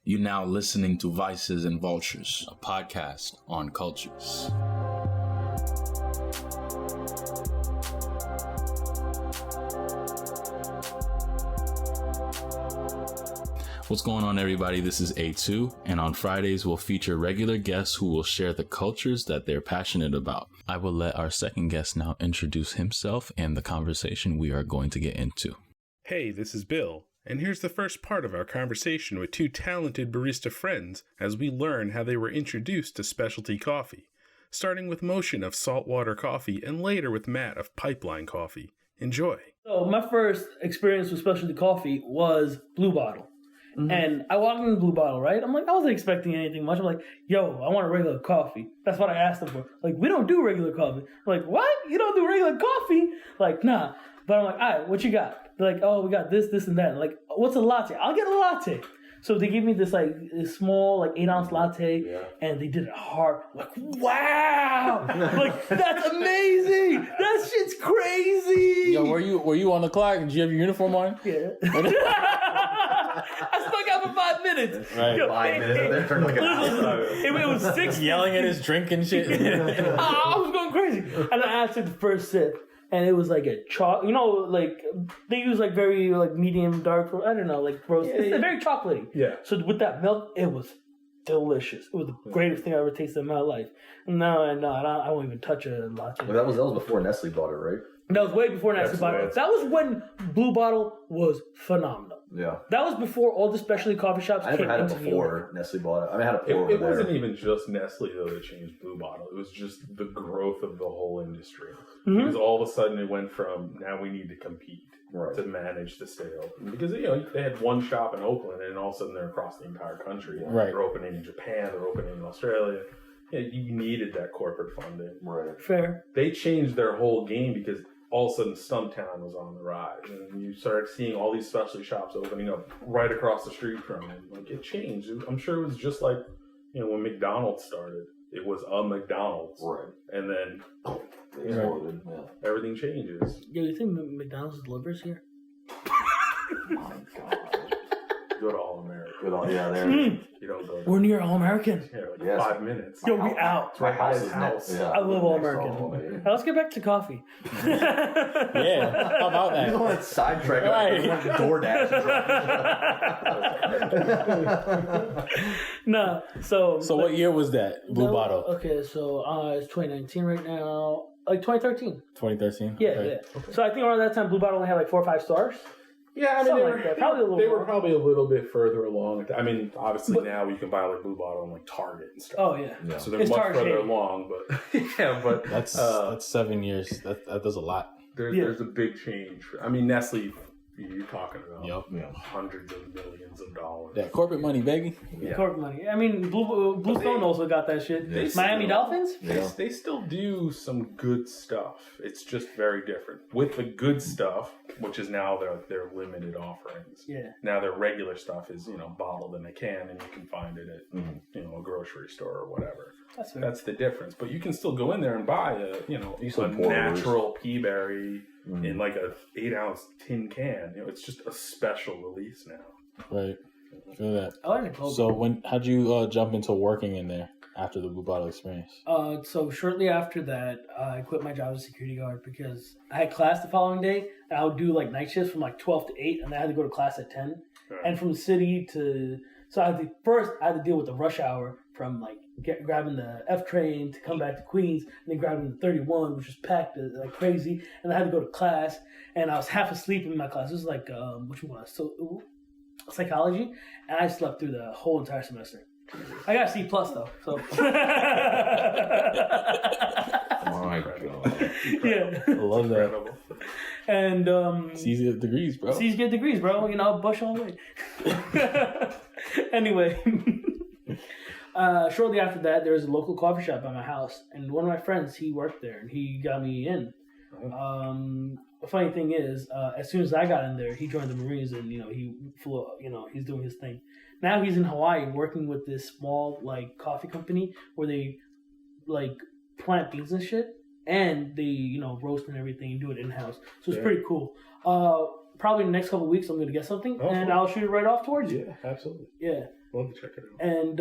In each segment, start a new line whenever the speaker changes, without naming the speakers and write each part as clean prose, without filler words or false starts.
You're now listening to Vices and Vultures, a podcast on cultures. What's going on, everybody? This is A2, and on Fridays we'll feature regular guests who will share the cultures that they're passionate about. I will let our second guest now introduce himself and the conversation we are going to get into.
Hey, this is Bill, and here's the first part of our conversation with two talented barista friends as we learn how they were introduced to specialty coffee, starting with Mohsin of Saltwater Coffee and later with Matt of Pipeline Coffee. Enjoy.
So my first experience with specialty coffee was Blue Bottle. Mm-hmm. And I walked into Blue Bottle, right? I'm like, I wasn't expecting anything much. I'm like, yo, I want a regular coffee. That's what I asked them for. Like, we don't do regular coffee. I'm like, what? You don't do regular coffee? Like, nah. But I'm like, all right, what you got? They're like, oh, we got this, this, and that. I'm like, what's a latte? I'll get a latte. So they gave me this this small 8-ounce latte, and they did it hard. I'm like, wow, like that's amazing. That shit's crazy.
Yo, were you on the clock? Did you have your uniform on?
Yeah. I stuck out for 5 minutes.
Right.
Yo,
5 minutes.
It was 6
Yelling at his drink and shit.
I was going crazy. And I took the first sip, and it was like a they use very medium dark, I don't know, roast. It's very chocolatey.
Yeah.
So with that milk, it was delicious. It was the greatest thing I ever tasted in my life. No, I won't even touch a latte.
Well, that was before Nestle bought it, right?
That was way before Nestle bought it. That was when Blue Bottle was phenomenal.
Yeah.
That was before all the specialty coffee shops came into
I never had it before Nestle bought it. I had a pour
It wasn't even just Nestle, though, that changed Blue Bottle. It was just the growth of the whole industry. Mm-hmm. Because all of a sudden it went from, now we need to compete to manage the sale. Because, they had one shop in Oakland, and all of a sudden they're across the entire country.
Right.
They're opening in Japan, they're opening in Australia. You needed that corporate funding.
Right.
Fair.
They changed their whole game because all of a sudden Stumptown was on the rise, and you started seeing all these specialty shops opening up right across the street from it. It changed. I'm sure it was just like, when McDonald's started, it was a McDonald's.
Right.
And then everything changes.
Yo, you think McDonald's delivers here?
My God.
Go to All American.
There.
You don't go there.
We're near All American.
Yeah, 5 minutes.
Yo, we out.
It's my house.
Yeah.
I love All American. Now let's get back to coffee.
Yeah, how about that?
You don't want to sidetrack.
Right.
You want to DoorDash.
No, so
what year was that, Blue Bottle?
Okay, so it's 2019 right now. 2013.
2013?
Yeah,
Okay.
yeah. So I think around that time, Blue Bottle only had 4 or 5 stars.
Yeah,
they were
probably a little bit further along. I mean, obviously now you can buy Blue Bottle in Target and stuff.
Oh yeah.
So they're much further along, but
That's 7 years. That does a lot.
There's a big change. I mean, Nestle, you're talking about hundreds of millions of dollars.
Yeah, corporate money, baby.
Yeah. Corporate money. I mean, Blue Stone also got that shit. Miami Dolphins?
They still do some good stuff. It's just very different. With the good stuff, which is now their limited offerings.
Yeah.
Now their regular stuff is, bottled in a can, and you can find it at, a grocery store or whatever. That's the difference. But you can still go in there and buy a natural pea berry in a 8-ounce tin can. It's just a special release now.
Right. Feel that.
I like it.
So how'd you jump into working in there after the Blue Bottle experience?
So shortly after that, I quit my job as a security guard because I had class the following day, and I would do night shifts from 12 to 8, and then I had to go to class at 10. Right. And from the city so I had to deal with the rush hour from grabbing the F train to come back to Queens, and then grabbing the 31, which was packed like crazy, and I had to go to class, and I was half asleep in my class. This was psychology, and I slept through the whole entire semester. I got a C+ though, so.
My God.
Yeah.
I love that.
And
C's get degrees, bro.
C's get degrees, bro. Bush all the way. Anyway, shortly after that, there was a local coffee shop by my house, and one of my friends, he worked there, and he got me in. The funny thing is, as soon as I got in there, he joined the Marines, and he flew. He's doing his thing. Now he's in Hawaii working with this small coffee company where they plant beans and shit, and they roast and everything and do it in house. So it's pretty cool. Probably in the next couple of weeks, I'm going to get something, and I'll shoot it right off towards you.
Yeah, absolutely.
Yeah.
Love to check it out.
And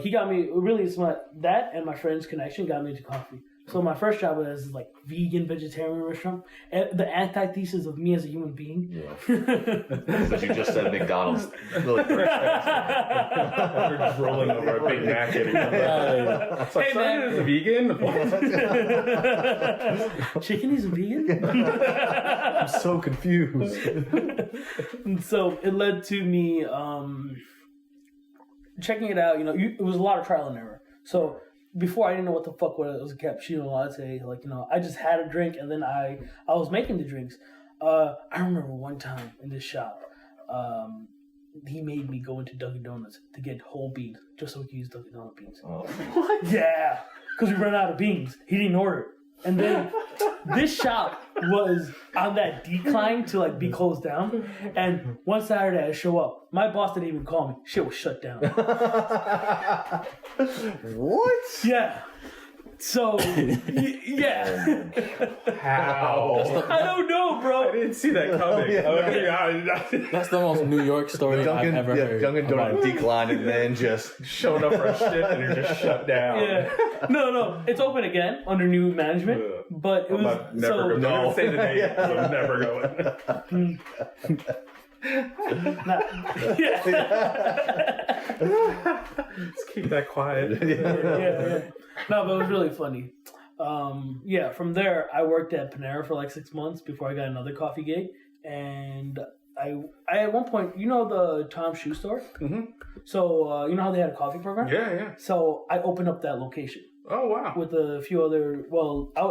he got me really smart. That and my friend's connection got me into coffee. So my first job was like vegan, vegetarian restaurant. And the antithesis of me as a human being.
Yeah. But you just said McDonald's. Really
We're just rolling over a Big Mac. It's like,
Hey,
sorry,
man.
is a vegan? What?
Chicken is a vegan?
I'm so confused.
And so it led to me checking it out. It was a lot of trial and error. So before I didn't know what the fuck was a cappuccino latte. Like, I just had a drink and then I was making the drinks. I remember one time in this shop, he made me go into Dunkin' Donuts to get whole beans just so we could use Dunkin' Donut beans.
Oh.
What? Yeah, because we ran out of beans. He didn't order it. And then this shop was on that decline to like be closed down. And one Saturday I show up. My boss didn't even call me. Shit was shut down.
What?
Yeah. So, yeah.
How?
I don't know,
I
bro.
didn't see that coming.
That's the most New York story I've ever heard.
Dunkin' Donut
about it.
declined and then just
Showing up for a shift and you're just shut down.
Yeah. No. It's open again under new management. But it
I'm
was
not, never going.
No.
Don't say the name. I'm never going. Just keep that quiet.
Yeah. No, but it was really funny. From there, I worked at Panera for like 6 months before I got another coffee gig. And I at one point, the Tom's Shoe Store?
Mm-hmm.
So, you know how they had a coffee program?
Yeah.
So, I opened up that location.
Oh, wow.
With a few other,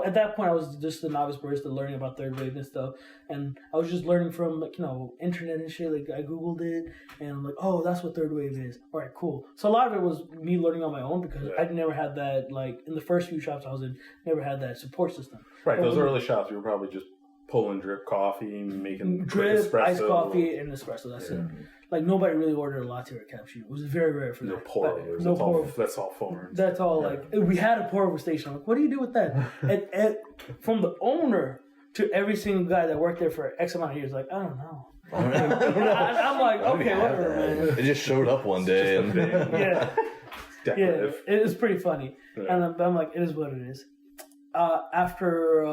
at that point I was just a novice barista learning about third wave and stuff, and I was just learning from internet and shit. Like I googled it and I'm like, oh, that's what third wave is. All right, cool. So a lot of it was me learning on my own because I never had that, like in the first few shops I was in, never had that support system.
Right, those early shops you were probably just pulling drip coffee, making
drip,
espresso,
iced coffee, and espresso. That's it. Like nobody really ordered a latte or a cappuccino. It was very rare for
no
that.
pour overs.
No
That's all-
pour overs.
That's all foreign.
That's all. Like we had a pour over station. I'm like, what do you do with that? and from the owner to every single guy that worked there for X amount of years, like I don't know. I'm like, okay, whatever, man.
It just showed up one day. And
Yeah,
Decorative.
it was pretty funny,
Yeah.
and I'm like, it is what it is. After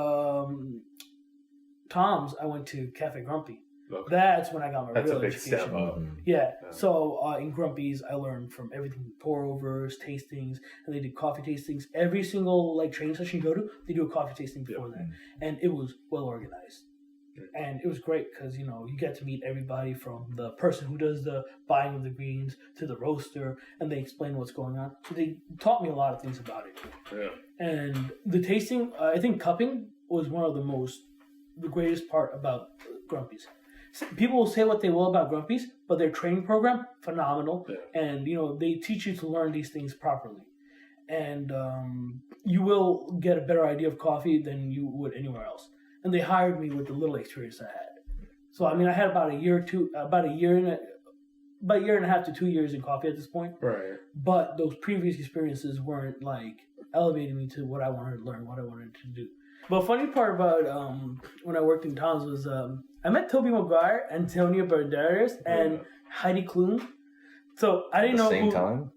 Tom's, I went to Cafe Grumpy.
Okay.
That's when I got my
That's
real
a big
education.
step up.
Yeah. So in Grumpy's, I learned from everything: pour overs, tastings, and they did coffee tastings. Every single training session you go to, they do a coffee tasting before that, and it was well organized. And it was great because you get to meet everybody from the person who does the buying of the greens to the roaster, and they explain what's going on. So they taught me a lot of things about it.
Yeah.
And the tasting, I think cupping was one of the greatest part about Grumpy's. People will say what they will about Grumpy's, but their training program, phenomenal.
Yeah.
And, they teach you to learn these things properly. And you will get a better idea of coffee than you would anywhere else. And they hired me with the little experience I had. So, I had about a year and a half to 2 years in coffee at this point.
Right.
But those previous experiences weren't, elevating me to what I wanted to learn, what I wanted to do. But funny part about when I worked in Tom's was I met Toby Maguire, Antonio Banderas, and Heidi Klum. So I didn't know
Same time?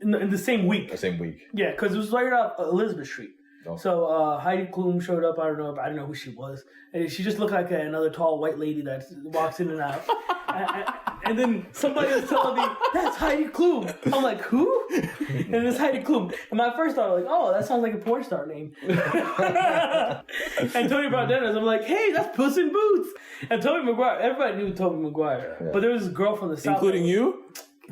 in the same week.
The same week.
Yeah, because it was right off Elizabeth Street.
Oh.
So Heidi Klum showed up. I don't know who she was. And she just looked like another tall white lady that walks in and out. and then somebody was telling me, that's Heidi Klum. I'm like, who? And it's Heidi Klum. And my first thought was like, oh, that sounds like a porn star name. And Tony Banderas, I'm like, hey, that's Puss in Boots. And Toby Maguire, everybody knew Toby Maguire. Yeah. But there was this girl from the South.
Including you?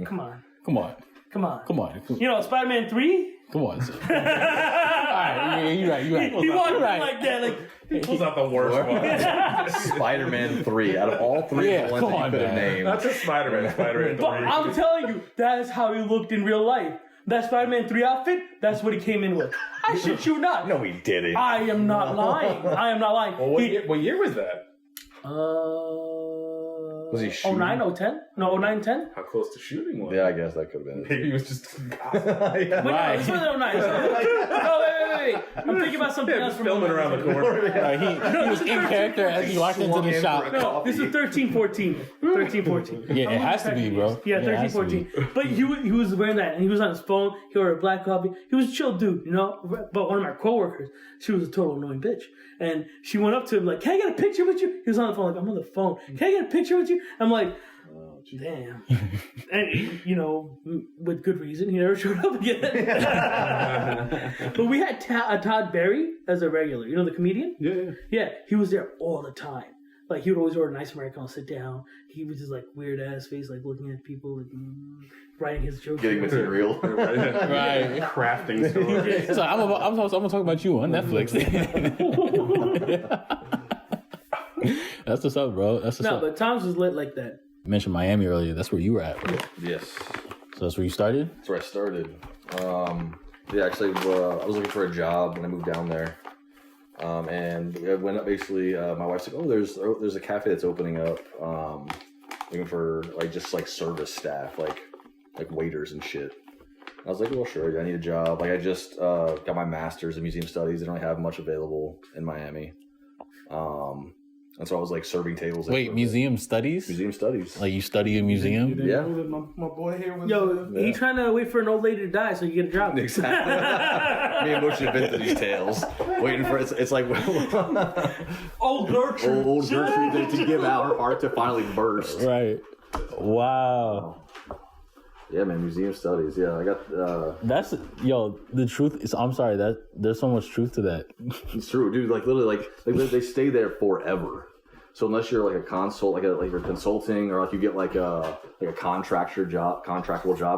Come on.
Come on.
Spider-Man 3?
Come on, sir. All right, you're right.
He walked in like that,
He pulls out the worst one.
Spider-Man 3. Out of all three ones that you could have named.
Not just Spider-Man 3.
But I'm telling you, that is how he looked in real life. That Spider-Man 3 outfit, that's what he came in with. I shit you not.
No, he didn't.
I am not lying.
Well, what year was that?
Was he shooting?
09, 010? No, 09, 10?
How close to shooting was
Yeah, I guess that could have been it.
Maybe he was just
Yeah.
Wait, no, this wasn't 09. No, wait. I'm thinking about something else from
filming around the corner.
He was in character as he walked into the shop.
No, this is 13, 14. 13, 14.
Yeah, it has to be, bro.
Yeah,
It
13,
has to
14.
be.
But he was wearing that, and he was on his phone. He ordered a black coffee. He was a chill dude, you know? But one of my coworkers, she was a total annoying bitch. And she went up to him like, can I get a picture with you? He was on the phone like, I'm on the phone. Can I get a picture with you? I'm like, damn. And, you know, with good reason, he never showed up again. But we had Todd Berry as a regular. You know the comedian?
Yeah.
Yeah, he was there all the time. Like, he would always order an ice Americano, sit down. He was just, like, weird-ass face, like, looking at people, like, writing his jokes.
Getting material.
Right.
Crafting stories.
So I'm gonna talk about you on Netflix. That's what's up, bro. That's what's
No,
up.
but Tom's was lit like that.
You mentioned Miami earlier. That's where you were at, bro.
Yes.
So that's where you started?
That's where I started. Yeah, actually, I was looking for a job when I moved down there. And I went up basically, my wife's like, there's a cafe that's opening up, looking for like just like service staff, like waiters and shit. I was like, well, sure, I need a job. Like I just got my master's in museum studies. They don't really have much available in Miami. And so I was like serving tables.
Wait, museum studies?
Museum studies.
Like you study a museum?
Yeah.
My boy here was.
Yo, he trying to wait for an old lady to die so you get a job.
Exactly. Me and Bush have been through these tales, waiting for it's like
Old Gertrude.
old Gertrude to give out her heart to finally burst.
Right. Wow.
Yeah, man, museum studies. Yeah, I got.
That's the truth is I'm sorry that there's so much truth to that.
It's true, dude. Like literally, like they stay there forever. So unless you're like a consult, like you're consulting, or like you get like a contractual job,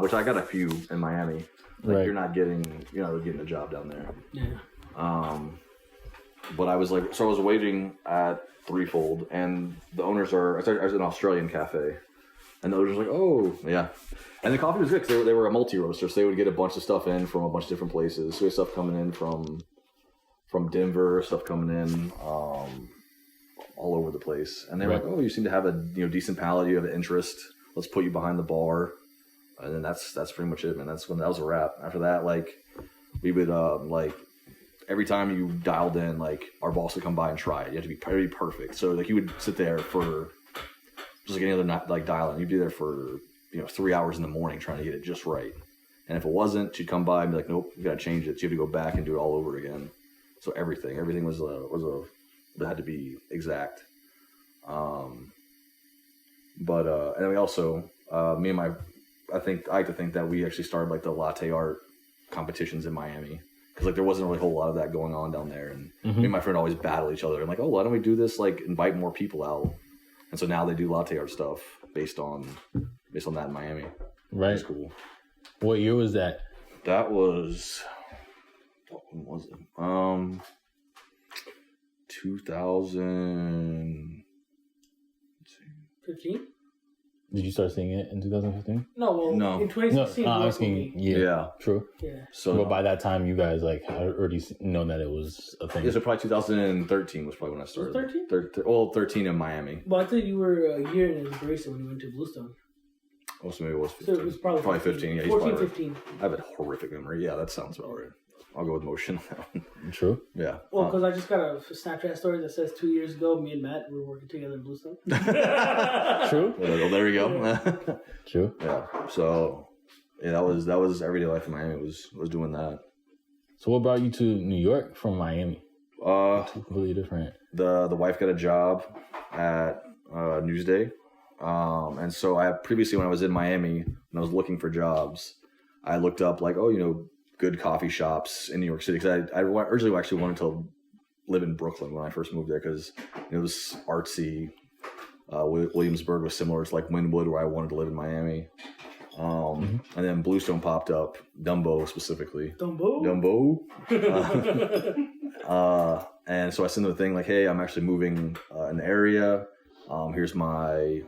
which I got a few in Miami. Like
Right.
you're not getting a job down there.
Yeah.
But I was waiting at Threefold, and the owners I was in an Australian cafe, and the owners were like, oh yeah, and the coffee was good because they were a multi roaster, so they would get a bunch of stuff in from a bunch of different places. So we had stuff coming in from Denver, stuff coming in all over the place, and they were like, oh, you seem to have a decent palate, you have an interest. Let's put you behind the bar, and then that's pretty much it, man. That was a wrap. After that, like we would like. Every time you dialed in, like our boss would come by and try it. You had to be pretty perfect. So like you would sit there for just like any other like dial in. You'd be there for 3 hours in the morning trying to get it just right. And if it wasn't, she'd come by and be like, "Nope, you got to change it." So you have to go back and do it all over again. So everything was it had to be exact. And then we also I like to think that we actually started like the latte art competitions in Miami. Because like there wasn't really a whole lot of that going on down there, and me and my friend always battle each other. I'm like, oh, why don't we do this? Like invite more people out, and so now they do latte art stuff based on that in Miami.
Right.
It's cool.
What year was that?
That was when was it? 2000.
15?
Did you start seeing it in 2015?
No, well,
No.
in 2016.
No,
you
I'm
worked
asking.
with me.
Yeah. True.
Yeah.
So
But by that time, you guys like had already known that it was a thing.
yeah, so probably 2013 was probably when I started.
13?
13 in Miami.
Well, I thought you were a year in as a barista when you went to Bluestone.
Oh, so maybe it was 15.
So it was probably
15. Yeah, he's
14,
probably
15.
right. I have a horrific memory. Yeah, that sounds about right. I'll go with motion.
True.
Yeah.
Well, because I just got a Snapchat story that says 2 years ago, me and Matt were working together in Bluestone.
True.
Well, there we go.
True.
Yeah. So, yeah, that was everyday life in Miami. Was doing that.
So what brought you to New York from Miami? Completely different.
The wife got a job at Newsday, and so I previously when I was in Miami and I was looking for jobs, I looked up like good coffee shops in New York City because I originally actually wanted to live in Brooklyn when I first moved there because it was artsy. Williamsburg was similar to like Wynwood where I wanted to live in Miami. And then Bluestone popped up, Dumbo specifically. Dumbo. And so I sent them a thing like, hey, I'm actually moving in the area. Here's my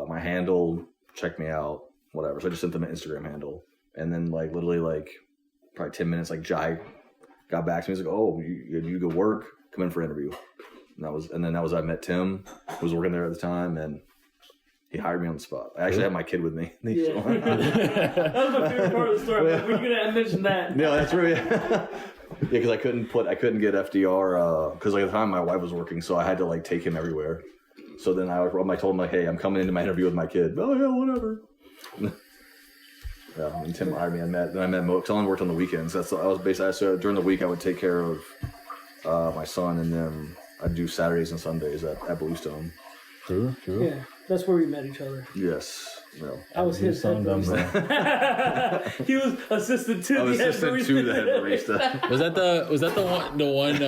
my handle. Check me out. Whatever. So I just sent them an Instagram handle. And then like literally like probably 10 minutes, like Jai got back to me. He's like, oh, you go work, come in for an interview. And that was I met Tim, who was working there at the time, and He hired me on the spot. I actually had my kid with me.
Yeah. That was my favorite part of the story. We're gonna mention that.
No, that's really yeah, because I couldn't get FDR because at the time my wife was working, so I had to like take him everywhere. So then I told him like, hey, I'm coming into my interview with my kid. Oh yeah, whatever. Yeah, and Tim hired me. Then I met Mo because I only worked on the weekends. I was basically so during the week I would take care of my son, and then I'd do Saturdays and Sundays at Bluestone.
True.
Yeah, that's where we met each other.
Yes. No.
I was his head barista. He was assistant to the head barista.
Was that the one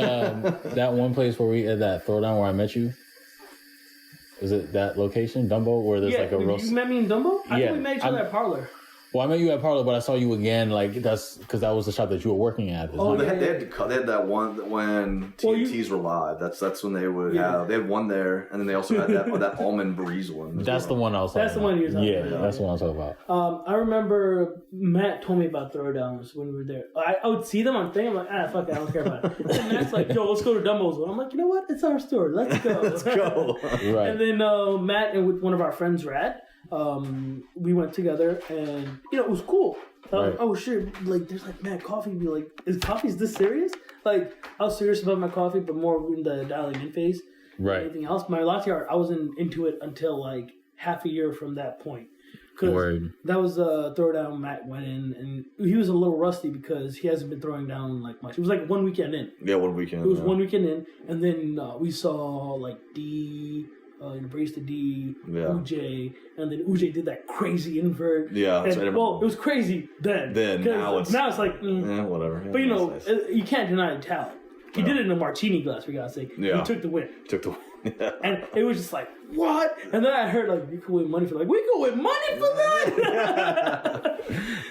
that one place where we at that throwdown where I met you? Was it that location, Dumbo, where there's like a roast?
You met me in Dumbo? I think we met each other at Parlor.
Well, I met you at Parlor, but I saw you again. Like that's because that was the shop that you were working at.
They had that one when TNTs were live. That's when they would have. They had one there, and then they also had that almond breeze one.
That's the one I was talking about.
That's the one you were talking about.
Yeah, that's the one I was talking about.
I remember Matt told me about throwdowns when we were there. I would see them on thing. I'm like, fuck it, I don't care about it. And Matt's like, yo, let's go to Dumbo's. I'm like, you know what? It's our store. Let's go.
Let's go.
Right.
And then Matt and with one of our friends, Rad. We went together and it was cool. Right. Oh shit! Like there's like mad coffee. Be like, is this serious? Like I was serious about my coffee, but more in the dialing in phase.
Right.
Anything else? My latte art, I wasn't into it until like half a year from that point. Because that was a throwdown. Matt went in and he was a little rusty because he hasn't been throwing down like much. It was like 1 weekend in.
Yeah, 1 weekend.
It was 1 weekend in, and then we saw like D. Barista D, Uj, and then Uj did that crazy invert.
Yeah,
and, it was crazy then. Now it's like
whatever. Yeah,
but nice. You can't deny the talent. He did it in a martini glass, for God's sake. Yeah. He took the win.
Yeah.
And it was just like, what? And then I heard like, you could win money for we could win money for that.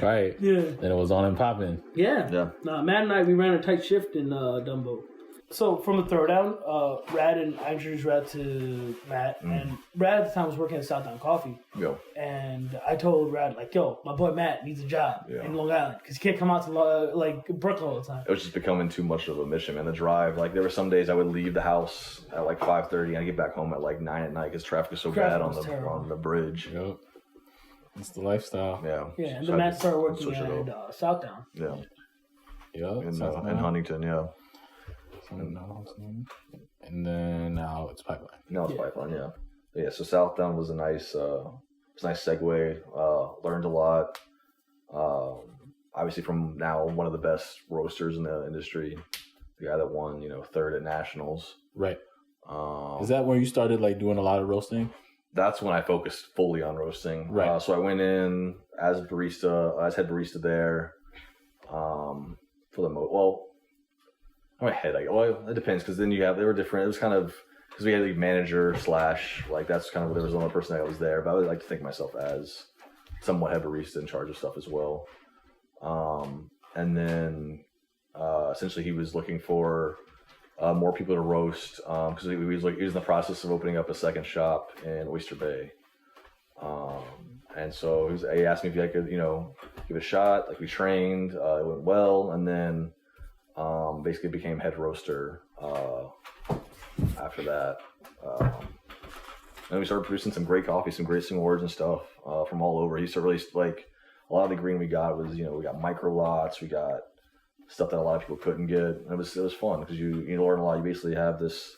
Right.
Yeah.
And it was on and popping.
Yeah. Matt and I, we ran a tight shift in Dumbo. So from the throwdown, Rad and I introduced Rad to Matt, and Rad at the time was working at Southdown Coffee.
Yo.
And I told Rad like, "Yo, my boy Matt needs a job in Long Island because he can't come out to Brooklyn all the time."
It was just becoming too much of a mission, man. The drive, like there were some days I would leave the house at like 5:30 and I get back home at like 9 at night because traffic was so bad on the bridge.
Yep. It's the lifestyle.
Yeah.
Yeah, and then Matt started working at Southdown.
Yeah.
Yeah.
In Huntington, yeah.
And then now it's Pipeline.
Now it's Pipeline, yeah. Yeah, so Southdown was a nice segue. Learned a lot. Obviously from now one of the best roasters in the industry. The guy that won, third at Nationals.
Right. Is that when you started like doing a lot of roasting?
That's when I focused fully on roasting.
Right.
So I went in as head barista there. For the it depends because then they were different. It was kind of because we had a manager / that's kind of there was the only person that was there, but I would like to think of myself as somewhat head barista in charge of stuff as well. And then essentially he was looking for more people to roast because he was in the process of opening up a second shop in Oyster Bay. And so he asked me if I could give it a shot. Like we trained, it went well, and then. Basically became head roaster after that. And we started producing some great coffee, some great awards and stuff from all over. He used to release like a lot of the green we got was we got micro lots, we got stuff that a lot of people couldn't get. And it was fun because you learn a lot. You basically have this.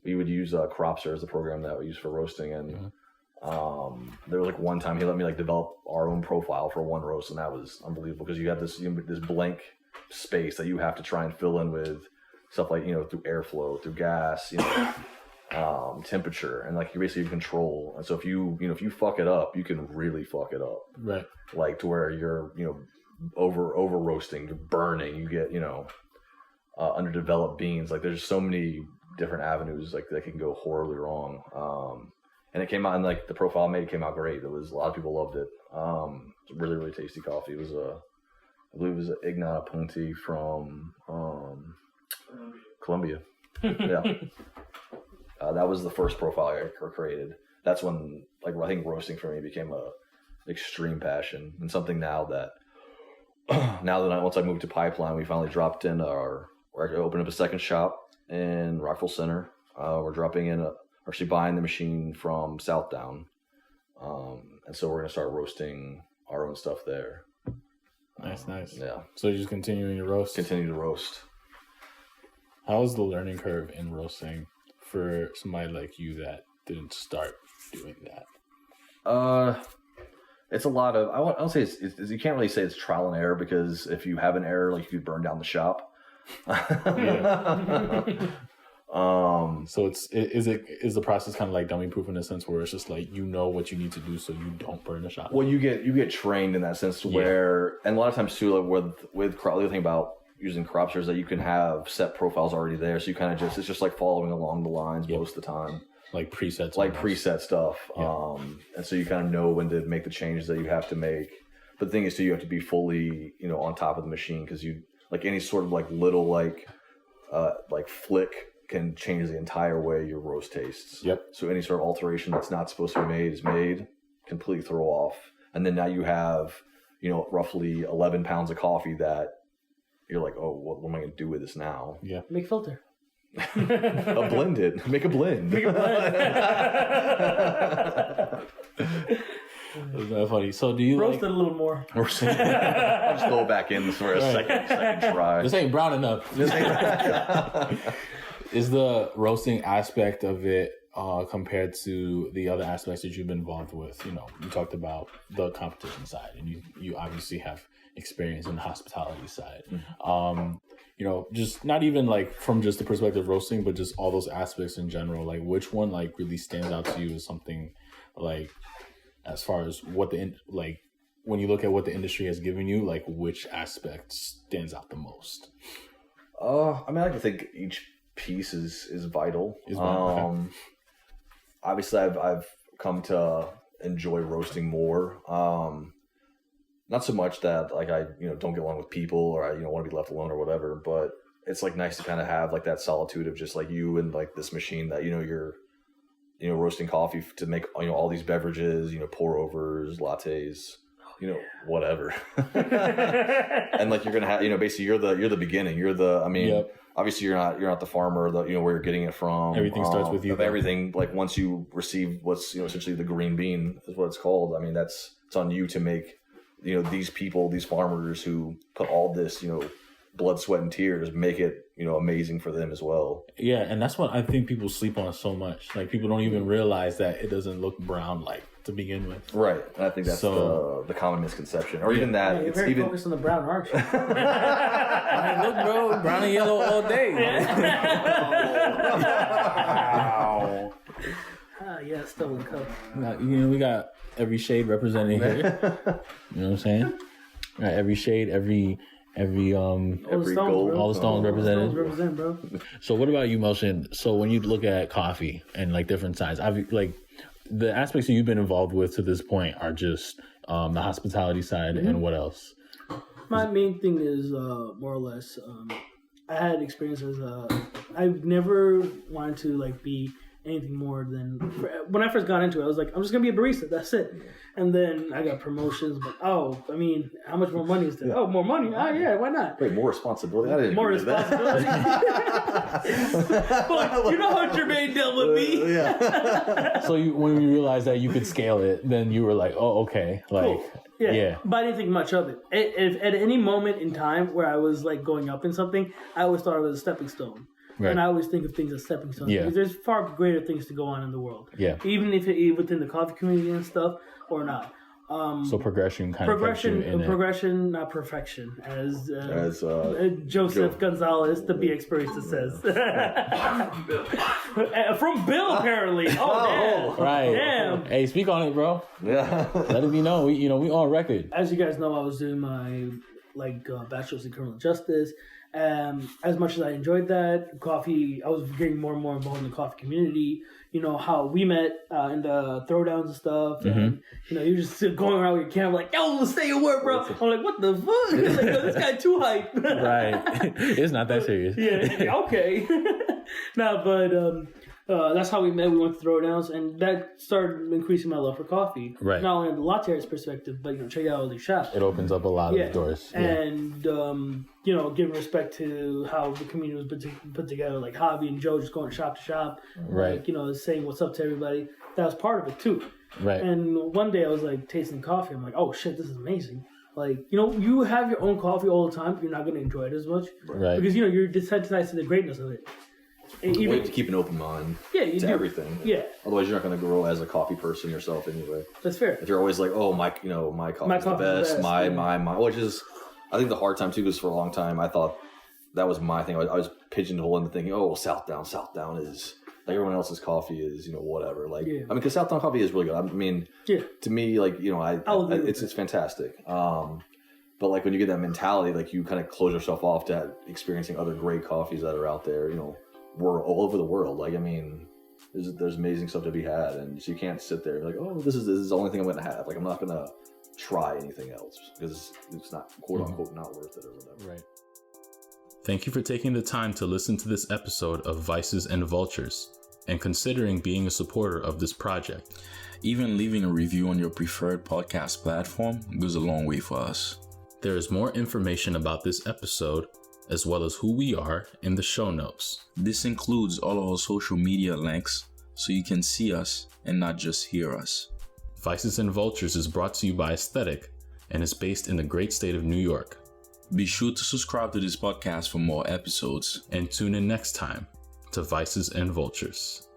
We would use Cropster as the program that we use for roasting, and there was like one time he let me develop our own profile for one roast, and that was unbelievable because you have this this blank space that you have to try and fill in with stuff like through airflow, through gas, temperature, and you basically control. And so if you fuck it up, you can really fuck it up,
right?
Like to where you're over roasting, you're burning, you get underdeveloped beans. Like there's so many different avenues that can go horribly wrong. And it came out, and the profile I made came out great. It was a lot of people loved it. It's really, really tasty coffee. It was I believe it was Ignat Apunti from Colombia. Yeah. That was the first profile I created. That's when, I think roasting for me became a extreme passion and something now that once I moved to Pipeline, we finally dropped in we're opening up a second shop in Rockville Center. We're dropping in, actually buying the machine from Southdown. And so we're going to start roasting our own stuff there.
Nice.
Yeah.
So you're just continuing to roast?
Continue to roast.
How was the learning curve in roasting for somebody like you that didn't start doing that?
It's a lot of, I'll say it's you can't really say it's trial and error, because if you have an error, like you could burn down the shop.
So is the process kind of like dummy proof in a sense where it's just like, you know what you need to do so you don't burn the shop?
Well, you get trained in that sense to where, and a lot of times too, like with crop, the other thing about using crops is that you can have set profiles already there, so you kind of it's just like following along the lines most of the time.
Like presets,
preset stuff. Yeah. And so you kind of know when to make the changes that you have to make. But the thing is too, you have to be fully, on top of the machine, because you like any sort of like little like flick can change the entire way your roast tastes.
Yep.
So any sort of alteration that's not supposed to be made is made, completely throw off. And then now you have, roughly 11 pounds of coffee that you're like, oh, what am I going to do with this now?
Yeah.
Make filter.
Make a blend.
That's not funny. So do you
roast it a little more?
I'll just go back in for a second try.
This ain't brown enough. Is the roasting aspect of it compared to the other aspects that you've been involved with? You talked about the competition side, and you obviously have experience in the hospitality side. Mm-hmm. Just not even like from just the perspective of roasting, but just all those aspects in general. Like, which one like really stands out to you as something like, as far as what when you look at what the industry has given you, like which aspect stands out the most?
I like to think each piece is vital. Okay. Obviously I've come to enjoy roasting more. Not so much that like I don't get along with people, or I want to be left alone or whatever, but it's like nice to kind of have like that solitude of just like you and like this machine that you're roasting coffee to make all these beverages, pour overs, lattes, whatever. And like you're gonna have basically you're the beginning. You're the
Yep.
Obviously you're not the farmer, where you're getting it from.
Everything starts with you.
Everything, like once you receive what's essentially the green bean is what it's called. It's on you to make these people, these farmers who put all this blood, sweat, and tears, make it amazing for them as well.
Yeah, and that's what I think people sleep on so much. Like people don't even realize that it doesn't look brown like to begin with.
Right, and I think that's the common misconception, or even that
you're very focused on the brown, aren't you?
Look, bro, brown and yellow all day.
Wow.
Yeah, still in cup.
We got every shade represented here. You know what I'm saying? Right, every shade, every gold, all the stones represented.
Represent, bro.
So what about you, Mohsin? So when you look at coffee and like different sides, the aspects that you've been involved with to this point are just the hospitality side, and what else?
My main thing is more or less I had experiences. I've never wanted to like be anything more than when I first got into it. I was like, I'm just gonna be a barista. That's it. And then I got promotions. But how much more money is there? Yeah. Oh, more money. Oh yeah, why not?
Wait, more responsibility. I didn't
more responsibility. But you know how Jermaine dealt with me.
Yeah.
So when you realized that you could scale it, then you were like, oh, okay, like.
Cool. Yeah, but I didn't think much of it. If at any moment in time where I was like going up in something, I always thought it was a stepping stone. Right. And I always think of things as stepping stones. Because there's far greater things to go on in the world. Yeah. Even if it within the coffee community and stuff or not.
So progression, not perfection, as Joseph Gonzalez, the BX barista, says.
From Bill, apparently. Oh, damn.
Right.
Damn.
Hey, speak on it, bro.
Yeah.
Let it be known. We on record.
As you guys know, I was doing my bachelor's in criminal justice. As much as I enjoyed that, coffee, I was getting more and more involved in the coffee community. How we met in the throwdowns and stuff. Mm-hmm. And, you're just going around with your camera like, yo, let's stay at work, bro. I'm like, what the fuck? Like, yo, this guy too hype.
Right. It's not that serious.
Yeah, okay. That's how we met. We went to throwdowns, and that started increasing my love for coffee. Right. Not only in the latte artist perspective, but check out all these shops.
It opens up a lot of doors.
Yeah. And giving respect to how the community was put together, like Javi and Joe just going shop to shop, right? Saying what's up to everybody. That was part of it too.
Right.
And one day I was like tasting coffee. I'm like, oh shit, this is amazing. Like, you know, you have your own coffee all the time, but you're not going to enjoy it as much.
Right.
Because, you know, you're desensitized to the greatness of it.
And you have to keep an open mind to everything.
Yeah.
Otherwise, you're not going to grow as a coffee person yourself anyway.
That's fair.
If you're always like, oh, my coffee's the best, my, which is, I think the hard time too, because for a long time I thought that was my thing. I was pigeonholed into thinking, oh, well, Southdown is like everyone else's coffee is, you know, whatever. Like, I mean, because Southdown coffee is really good. I mean, to me, like, you know, it's fantastic. But like when you get that mentality, like you kind of close yourself off to experiencing other great coffees that are out there, you know, all over the world. Like, I mean, there's amazing stuff to be had, and so you can't sit there and be like, oh, this is the only thing I'm going to have. Like, I'm not going to try anything else because it's not, quote unquote, not worth it or whatever.
Right.
Thank you for taking the time to listen to this episode of Vices and Vultures and considering being a supporter of this project.
Even leaving a review on your preferred podcast platform goes a long way for us.
There is more information about this episode, as well as who we are, in the show notes.
This includes all our social media links, so you can see us and not just hear us.
Vices and Vultures is brought to you by Aesthetic and is based in the great state of New York.
Be sure to subscribe to this podcast for more episodes.
And tune in next time to Vices and Vultures.